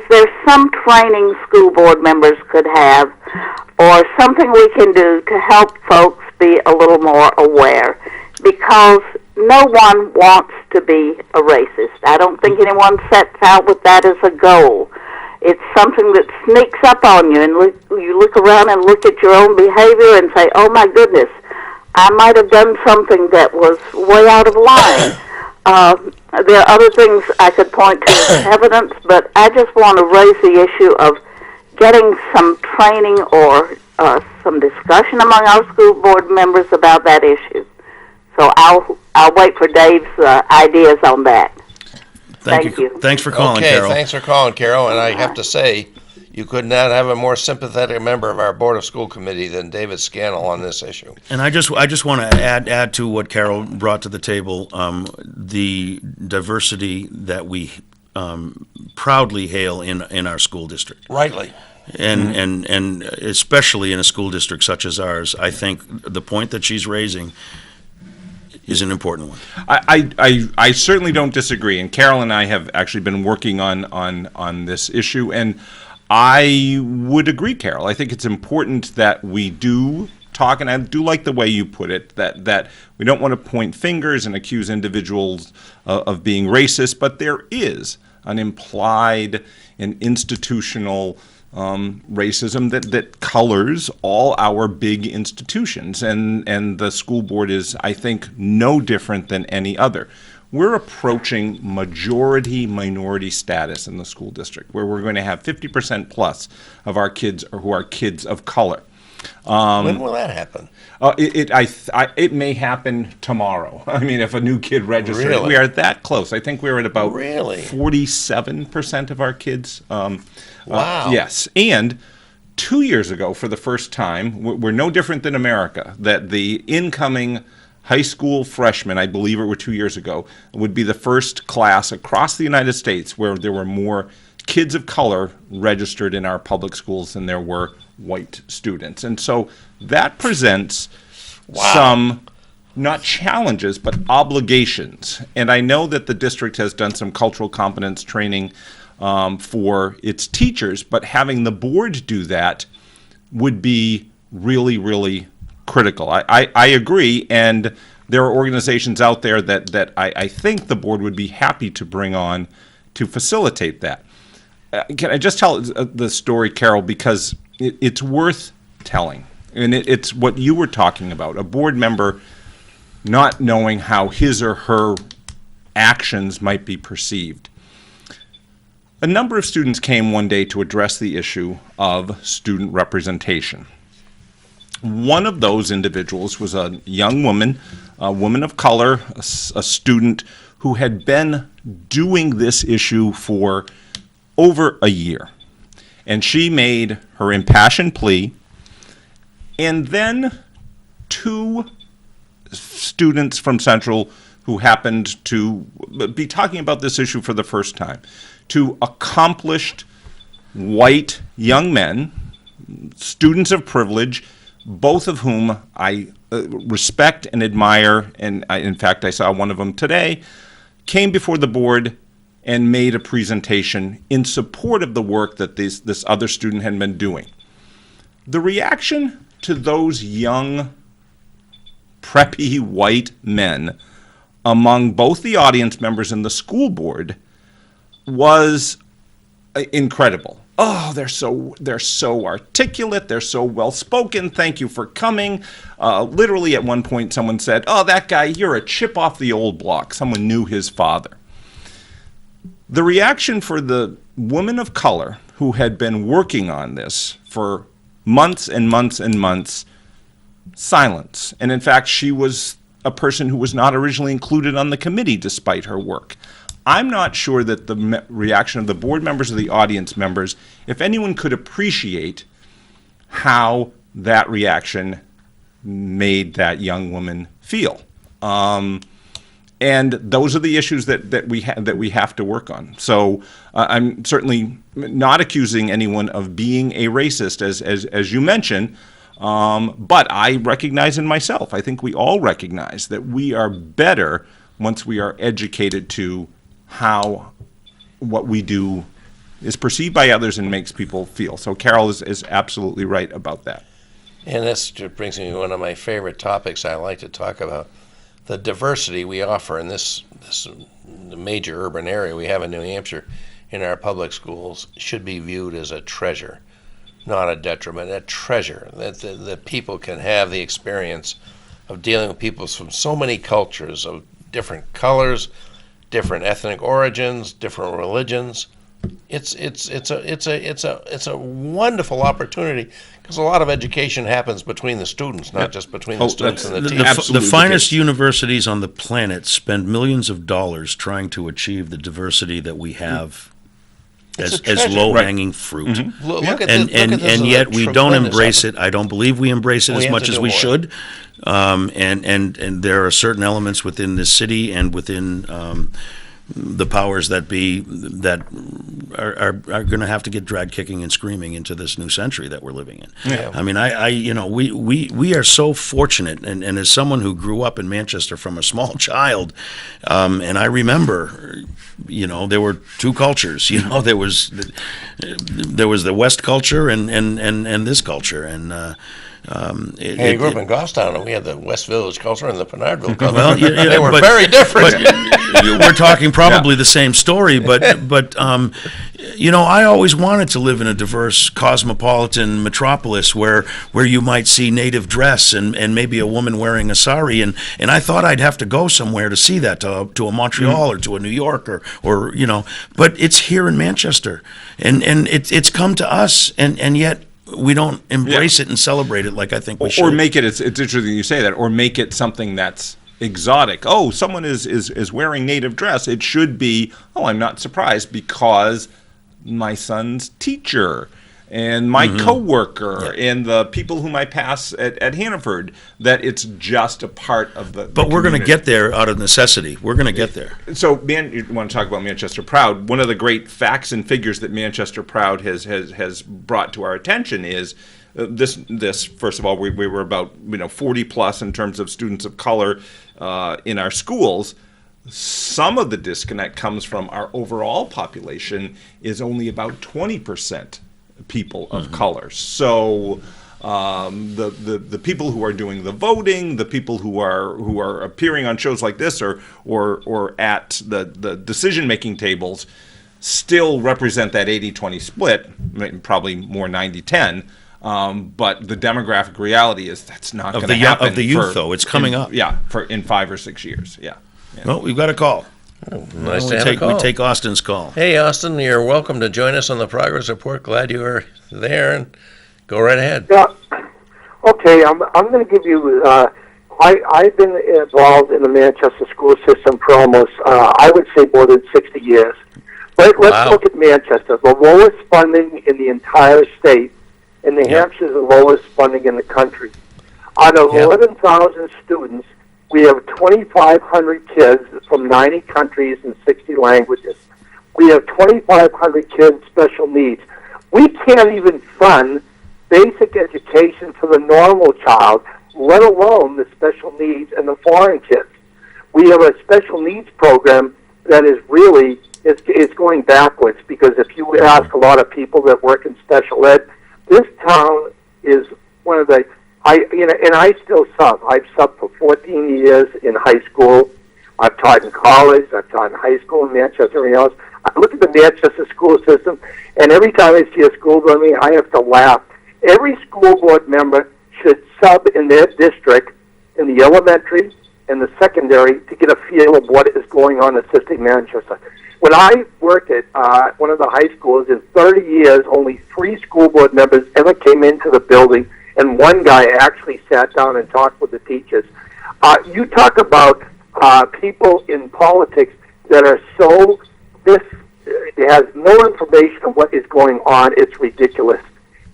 there some training school board members could have, or something we can do to help folks be a little more aware? Because no one wants to be a racist. I don't think anyone sets out with that as a goal. It's something that sneaks up on you, and you look around and look at your own behavior and say, oh my goodness, I might have done something that was way out of line. There are other things I could point to as evidence, but I just want to raise the issue of getting some training or some discussion among our school board members about that issue. So I'll wait for Dave's ideas on that. Thank you. Thanks for calling, Okay, Carol. thanks for calling, Carol. And I have to say, you could not have a more sympathetic member of our Board of School Committee than David Scannell on this issue. And I just want to add to what Carol brought to the table, the diversity that we proudly hail in our school district. Rightly. And especially in a school district such as ours, I think the point that she's raising is an important one. I certainly don't disagree, and Carol and I have actually been working on this issue, and I would agree, Carol. I think it's important that we do talk, and I do like the way you put it, that we don't want to point fingers and accuse individuals of being racist, but there is an implied and institutional racism that colors all our big institutions, and the school board is, I think, no different than any other. We're approaching majority-minority status in the school district, where we're going to have 50% plus of our kids who are kids of color. When will that happen? It may happen tomorrow. I mean, if a new kid registers, Really? we are that close. I think we're at about Really? 47% of our kids. Wow. Yes, and 2 years ago, for the first time, we're no different than America, that the incoming high school freshmen, I believe it were 2 years ago, would be the first class across the United States where there were more kids of color registered in our public schools than there were white students. And so that presents some, not challenges, but obligations. And I know that the district has done some cultural competence training for its teachers, but having the board do that would be really, really critical. I agree, and there are organizations out there that I think the board would be happy to bring on to facilitate that. Can I just tell the story, Carol, because it's worth telling, and it's what you were talking about, a board member not knowing how his or her actions might be perceived. A number of students came one day to address the issue of student representation. One of those individuals was a young woman, a woman of color, a student who had been doing this issue for over a year. And she made her impassioned plea, and then two students from Central who happened to be talking about this issue for the first time, two accomplished white young men, students of privilege, both of whom I respect and admire, and in fact I saw one of them today, came before the board and made a presentation in support of the work that this other student had been doing. The reaction to those young, preppy white men among both the audience members and the school board was incredible. Oh, they're so articulate, they're so well spoken, thank you for coming. Literally at one point someone said, "Oh, that guy, you're a chip off the old block." Someone knew his father. The reaction for the woman of color who had been working on this for months and months and months, silence. And in fact, she was a person who was not originally included on the committee despite her work. I'm not sure that the reaction of the board members or the audience members, if anyone could appreciate how that reaction made that young woman feel. And those are the issues that we have to work on. So I'm certainly not accusing anyone of being a racist, as you mentioned, but I recognize in myself, I think we all recognize that we are better once we are educated to how what we do is perceived by others and makes people feel. So Carol is absolutely right about that. And this brings me to one of my favorite topics I like to talk about. The diversity we offer in this major urban area we have in New Hampshire in our public schools should be viewed as a treasure, not a detriment, a treasure, that people can have the experience of dealing with people from so many cultures, of different colors, different ethnic origins, different religions. It's a wonderful opportunity because a lot of education happens between the students, not just between the students and the teachers. The finest universities on the planet spend millions of dollars trying to achieve the diversity that we have as low-hanging fruit. Mm-hmm. Look at and this yet we don't embrace effort. it. I don't believe we embrace it as much as we should. And there are certain elements within this city and within the powers that be that are going to have to get dragged kicking and screaming into this new century that we're living in. Yeah. I mean, we are so fortunate, and as someone who grew up in Manchester from a small child, and I remember, there were two cultures. There was the West culture and this culture, and you grew up in Goffstown, and we had the West Village culture and the Penardville culture. Well, they were very different. We're talking probably the same story, but I always wanted to live in a diverse, cosmopolitan metropolis where you might see native dress and maybe a woman wearing a sari, and I thought I'd have to go somewhere to see that, to a Montreal or to a New York or but it's here in Manchester, and it's come to us, and yet we don't embrace it and celebrate it like I think we should. Or make it, it's interesting you say that, or make it something that's exotic. Oh, someone is wearing native dress. It should be, I'm not surprised because my son's teacher and my coworker and the people whom I pass at Hannaford, that it's just a part of the But we're going to get there out of necessity. We're going to get there. So, you want to talk about Manchester Proud? One of the great facts and figures that Manchester Proud has brought to our attention is this. First of all, we were about 40 plus in terms of students of color in our schools. Some of the disconnect comes from our overall population is only about 20% people of color. So the people who are doing the voting, the people who are appearing on shows like this or at the decision making tables still represent that 80-20 split, probably more 90-10. But the demographic reality is that's not going to happen. Of the youth, though, it's coming up. Yeah, in 5 or 6 years. Yeah. Well, we've got a call. Nice to we have take, a call. we take Austin's call. Hey, Austin, you're welcome to join us on the Progress Report. Glad you are there, and go right ahead. Yeah. Okay, I'm going to give you. I've been involved in the Manchester school system for almost, I would say, more than 60 years. Let's Wow. look at Manchester, the lowest funding in the entire state, and New Hampshire's the lowest funding in the country. Out of 11,000 students, we have 2,500 kids from 90 countries and 60 languages. We have 2,500 kids with special needs. We can't even fund basic education for the normal child, let alone the special needs and the foreign kids. We have a special needs program that is really, it's going backwards, because if you ask a lot of people that work in special ed, this town is one of the, and I still sub. I've subbed for 14 years in high school. I've taught in college. I've taught in high school in Manchester and everything else. I look at the Manchester school system, and every time I see a school board meeting, I have to laugh. Every school board member should sub in their district in the elementary and the secondary to get a feel of what is going on in assisting Manchester. When I worked at one of the high schools, in 30 years, only 3 school board members ever came into the building, and one guy actually sat down and talked with the teachers. You talk about people in politics that are so, it has no information of what is going on. It's ridiculous.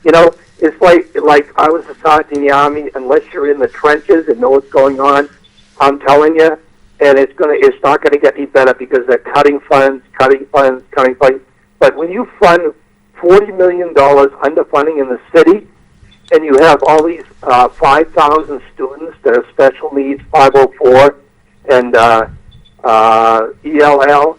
You know, it's like I was a sergeant in the Army. Unless you're in the trenches and know what's going on, I'm telling you, and it's not gonna get any better, because they're cutting funds. But when you fund $40 million underfunding in the city, and you have all these 5,000 students that are special needs, 504, and ELL,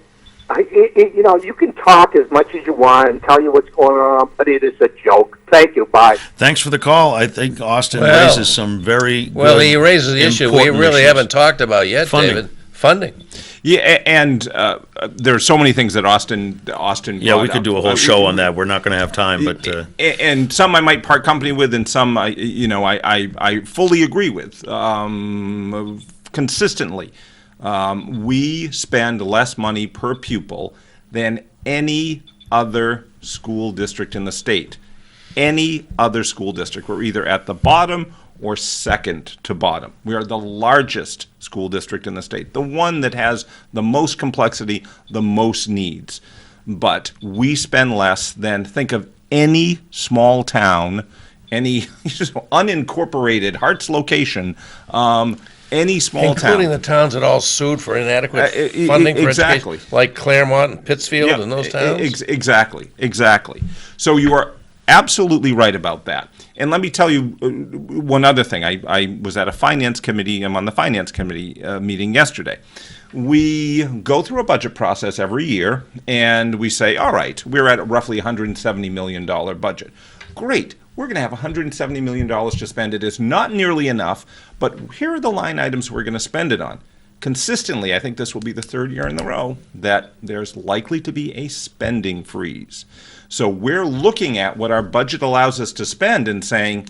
you can talk as much as you want and tell you what's going on, but it is a joke. Thank you. Bye. Thanks for the call. I think Austin raises some very Well, good, he raises the issue we important really issues. haven't talked about yet, Funding. David. Funding. Yeah, and there are so many things that Austin Yeah, brought we could up. do a whole show on that. We're not going to have time, but And some I might part company with, and some I fully agree with. Consistently, we spend less money per pupil than any other school district in the state. Any other school district. We're either at the bottom or second to bottom. We are the largest school district in the state, the one that has the most complexity, the most needs. But we spend less than, think of any small town, any unincorporated Hart's location, any small town. Including the towns that all sued for inadequate funding for exactly. education, like Claremont and Pittsfield and those towns? Exactly. So you are absolutely right about that. And let me tell you one other thing. I was at a finance committee. I'm on the finance committee meeting yesterday. We go through a budget process every year, and we say, all right, we're at roughly $170 million budget. Great. We're going to have $170 million to spend. It is not nearly enough, but here are the line items we're going to spend it on. Consistently, I think this will be the third year in a row that there's likely to be a spending freeze. So we're looking at what our budget allows us to spend and saying,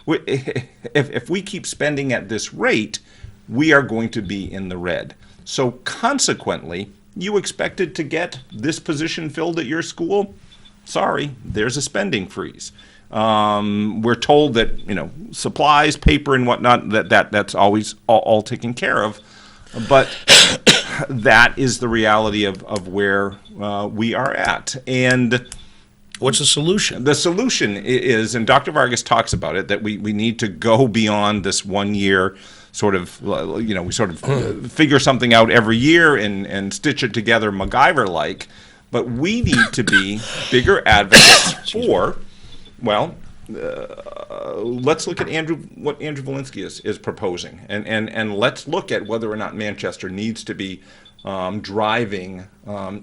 if we keep spending at this rate, we are going to be in the red. So consequently, you expected to get this position filled at your school? Sorry, there's a spending freeze. We're told that supplies, paper, and whatnot, that's always all taken care of, but that is the reality of where we are at. And what's the solution? the solution is, and Dr. Vargas talks about it, that we need to go beyond this 1 year sort of, we sort of figure something out every year and stitch it together MacGyver-like. But we need to be bigger advocates for, let's look at what Andrew Volinsky is proposing, and let's look at whether or not Manchester needs to be driving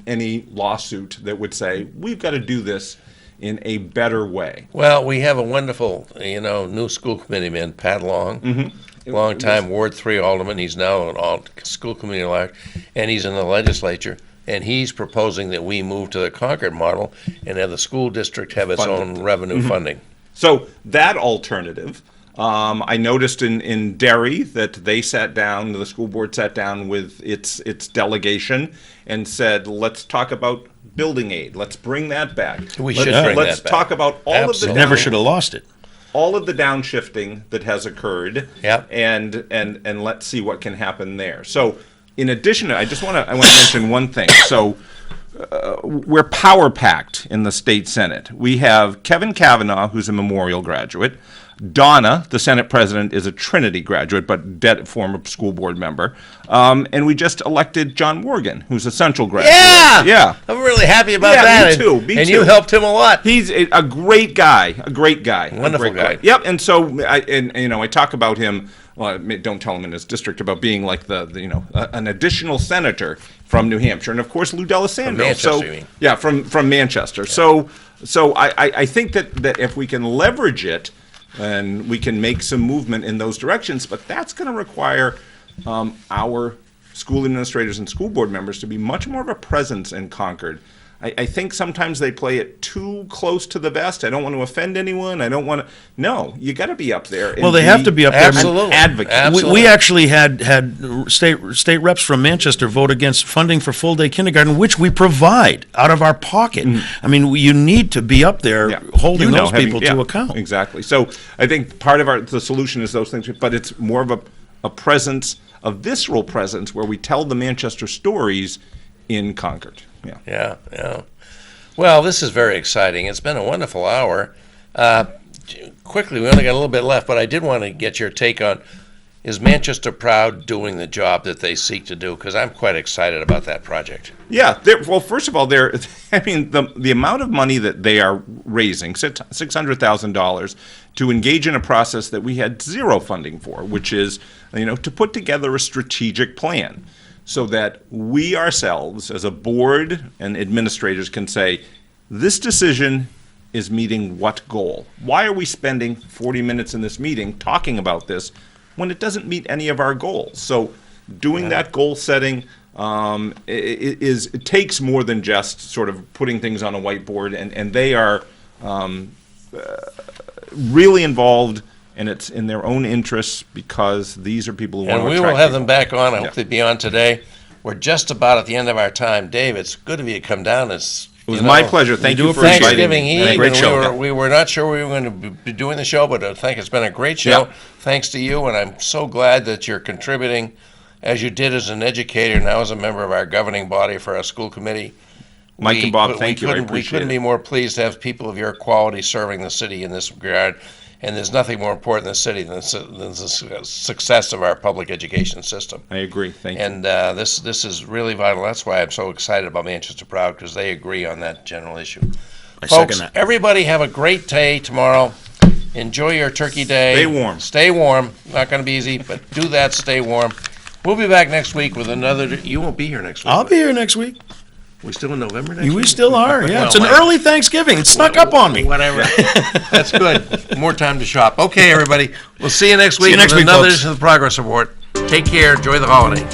any lawsuit that would say, we've got to do this in a better way. Well, we have a wonderful, new school committee man, Pat Long, long-time Ward 3 alderman. He's now an school committee large, and he's in the legislature. And he's proposing that we move to the Concord model and have the school district have its own revenue funding. So that alternative I noticed in Derry that they sat down, the school board sat down with its delegation and said, let's talk about building aid. Let's bring that back. We should bring that back. Let's talk about all Absolutely. of the Never should have lost it. all of the downshifting that has occurred. Yep. And let's see what can happen there. So, in addition, I want to mention one thing. So, we're power packed in the state Senate. We have Kevin Kavanaugh, who's a Memorial graduate. Donna, the Senate president, is a Trinity graduate, but former school board member. And we just elected John Morgan, who's a Central graduate. Yeah. I'm really happy about Yeah, that. me too, And, me and too. you helped him a lot. He's a great guy, Wonderful guy. Yep. And so, I talk about him. Well, don't tell him in his district about being like an additional senator from New Hampshire, and of course Lou D'Alessandro. Manchester, you mean? Yeah, from Manchester. Yeah. So I think that if we can leverage it, and we can make some movement in those directions, but that's going to require our school administrators and school board members to be much more of a presence in Concord. I think sometimes they play it too close to the vest. I don't want to offend anyone. I don't want to. No, you got to be up there. And Well, they have to be up there. Absolutely. Advocate. Absolutely. We actually had state reps from Manchester vote against funding for full-day kindergarten, which we provide out of our pocket. I mean, you need to be up there Yeah. holding those having- people yeah, to account. Exactly. So I think part of the solution is those things, but it's more of a presence, a visceral presence, where we tell the Manchester stories in Concord. Yeah. Yeah. Well, this is very exciting. It's been a wonderful hour. Quickly, we only got a little bit left, but I did want to get your take on, is Manchester Proud doing the job that they seek to do? Because I'm quite excited about that project. Yeah. Well, first of all, the amount of money that they are raising, $600,000, to engage in a process that we had zero funding for, which is, to put together a strategic plan, so that we ourselves, as a board and administrators, can say, this decision is meeting what goal? Why are we spending 40 minutes in this meeting talking about this when it doesn't meet any of our goals? So doing that goal setting it takes more than just sort of putting things on a whiteboard, and they are really involved, and it's in their own interests, because these are people who want to And we attract will have people. them back on. I hope they'll be on today. We're just about at the end of our time. Dave, it's good of you to come down. It was my pleasure. Thank you for inviting Thanksgiving me. Eve, Great and show. we were not sure we were going to be doing the show, but I think it's been a great show. Yeah. Thanks to you, and I'm so glad that you're contributing, as you did as an educator, now as a member of our governing body for our school committee. Mike and Bob, thank you. I We appreciate couldn't it. be more pleased to have people of your quality serving the city in this regard. And there's nothing more important in the city than the success of our public education system. I agree. Thank you. And this is really vital. That's why I'm so excited about Manchester Proud, because they agree on that general issue. I Folks, second that. everybody have a great day tomorrow. Enjoy your turkey day. Stay warm. Stay warm. Not going to be easy, but do that. Stay warm. We'll be back next week with another. You won't be here next week. I'll be here next week. We still in November next week? We still are, yeah. Well, It's an whatever. early Thanksgiving. It snuck up on me. Whatever. That's good. More time to shop. Okay, everybody. We'll see you next week you next with week, another folks. edition of the Progress Report. Take care. Enjoy the holiday.